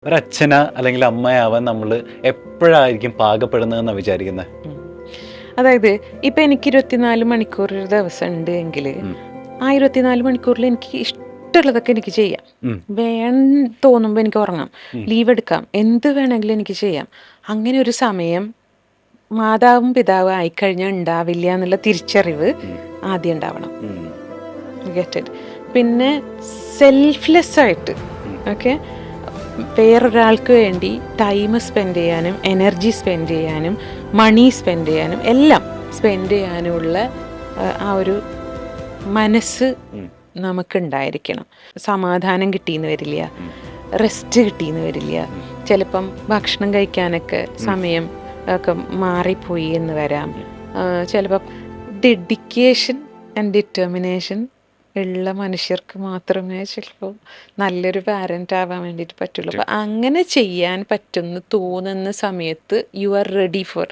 ഒരച്ഛന അല്ലെങ്കിൽ അമ്മയാവാൻ നമ്മൾ എപ്പോഴായിരിക്കും പാകപ്പെടുന്നതെന്നാണ് വിചാരിക്കുന്നത്? ഉം. അതായത് ഇപ്പം എനിക്ക് 24 മണിക്കൂർ ഒരു ദിവസം ഉണ്ട് എങ്കിൽ ആ 24 മണിക്കൂറിൽ എനിക്ക് ഇഷ്ടമുള്ളതൊക്കെ എനിക്ക് ചെയ്യാം. വേണം തോന്നുമ്പോൾ എനിക്ക് ഉറങ്ങാം, ലീവ് എടുക്കാം, എന്ത് വേണമെങ്കിലും എനിക്ക് ചെയ്യാം. അങ്ങനെ ഒരു സമയം മാതാവും പിതാവും ആയിക്കഴിഞ്ഞാൽ ഉണ്ടാവില്ല എന്നുള്ള തിരിച്ചറിവ് ആദ്യം ഉണ്ടാവണം. Get it. പിന്നെ സെൽഫ്ലെസ് ആയിട്ട് ഓക്കെ വേറൊരാൾക്ക് വേണ്ടി ടൈം സ്പെൻഡ് ചെയ്യാനും എനർജി സ്പെൻഡ് ചെയ്യാനും മണി സ്പെൻഡ് ചെയ്യാനും എല്ലാം സ്പെൻഡ് ചെയ്യാനുമുള്ള ആ ഒരു മനസ്സ് നമുക്കുണ്ടായിരിക്കണം. സമാധാനം കിട്ടിയെന്ന് വരില്ല, റെസ്റ്റ് കിട്ടിയെന്ന് വരില്ല, ചിലപ്പം ഭക്ഷണം കഴിക്കാനൊക്കെ സമയം ഒക്കെ മാറിപ്പോയി എന്ന് വരാം. ചിലപ്പം ഡെഡിക്കേഷൻ ആൻഡ് ഡിറ്റർമിനേഷൻ ഉള്ള മനുഷ്യർക്ക് മാത്രമേ ചിലപ്പോൾ നല്ലൊരു പാരൻ്റ് ആവാൻ വേണ്ടിയിട്ട് പറ്റുള്ളൂ. അപ്പം അങ്ങനെ ചെയ്യാൻ പറ്റുമെന്ന് തോന്നുന്ന സമയത്ത് യു ആർ റെഡി ഫോർ